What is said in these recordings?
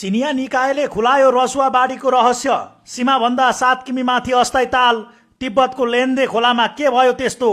चिनिया निकायले खुलायो रसुवा बाढीको रहस्य। सीमाभन्दा 7 किमि माथि अस्थायी ताल। तिब्बतको लेन्दे खोलामा के भयो त्यस्तो?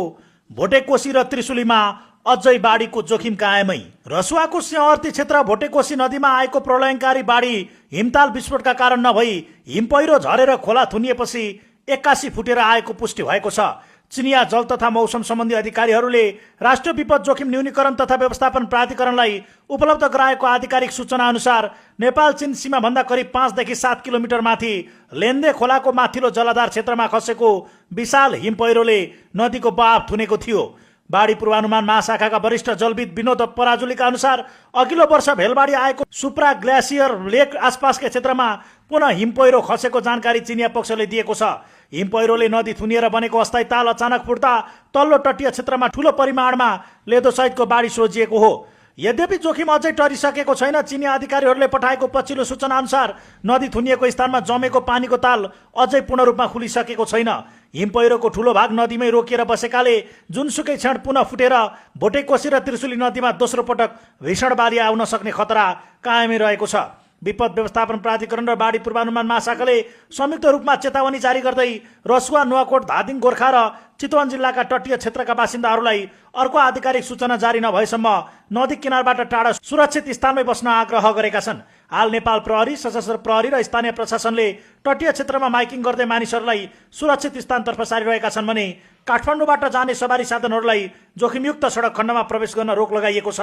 भोटेकोशी र त्रिशुलीमा अझै बाढीको जोखिम कायमै। रसुवाको सिंहवर्ती क्षेत्र भोटेकोशी नदीमा आएको प्रलयङ्कारी बाढी हिमताल विस्फोटका कारण नभई हिमपहिरो झरेर खोला थुनिएपछि 81 फुटेर आएको पुष्टि भएको छ। चिनिया जल तथा मौसम सम्बन्धी अधिकारीहरूले राष्ट्रिय विपद जोखिम न्यूनीकरण तथा व्यवस्थापन प्राधिकरणलाई उपलब्ध गराएको आधिकारिक सूचना अनुसार नेपाल चीन सीमाभन्दा करिब 5 देखि 7 किलोमिटर माथि लेन्दे खोलाको माथिल्लो जलाधार क्षेत्रमा खसेको विशाल हिमपहिरोले नदीको बहाव थुनेको थियो। बाढी पूर्वानुमान महाशाखाका वरिष्ठ जलविद विनोद पराजुलीका अनुसार अघिल्लो वर्ष भेलबाढी आएको सुप्रा ग्लेसियर लेक आसपासका क्षेत्रमा पुनः हिमपहिरो खसेको जानकारी चिनिया पक्षले दिएको छ। हिमपहिरोले नदी थुनिएर बनेको अस्थायी ताल अचानक फुट्दा तल्लो तटीय क्षेत्रमा ठूलो परिमाणमा लेदोसहितको बाढी सोझिएको हो। यद्यपि जोखिम अझै टरिसकेको छैन। चिनिया अधिकारीहरूले पठाएको पछिल्लो सूचना अनुसार नदी थुनिएको स्थानमा जमेको पानीको ताल अझै पूर्ण रूपमा खुलिसकेको छैन। हिमपहिरोको ठूलो भाग नदीमै रोकिएर बसेकाले जुनसुकै क्षण पुनः फुटेर भोटेकोशी र त्रिशुली नदीमा दोस्रो पटक भीषण बाढी आउन सक्ने खतरा कायमै रहेको छ। विपद व्यवस्थापन प्राधिकरण र बाढी पूर्वानुमान महाशाखाले संयुक्त रूपमा चेतावनी जारी गर्दै रसुवा, नुवाकोट, धादिङ, गोर्खा र चितवन जिल्लाका तटीय क्षेत्रका बासिन्दाहरूलाई अर्को आधिकारिक सूचना जारी नभएसम्म नदी किनारबाट टाढा सुरक्षित स्थानमै बस्न आग्रह गरेका छन्। हाल नेपाल प्रहरी, सशस्त्र प्रहरी र स्थानीय प्रशासनले तटीय क्षेत्रमा माइकिङ गर्दै मानिसहरूलाई सुरक्षित स्थानतर्फ सारिरहेका छन् भने काठमाडौँबाट जाने सवारी साधनहरूलाई जोखिमयुक्त सडक खण्डमा प्रवेश गर्न रोक लगाइएको छ।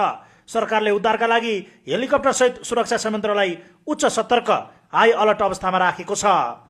सरकारले उद्धारका लागि हेलिकप्टर सहित सुरक्षा संयन्त्रलाई उच्च सतर्क हाई अलर्ट अवस्थामा राखेको छ।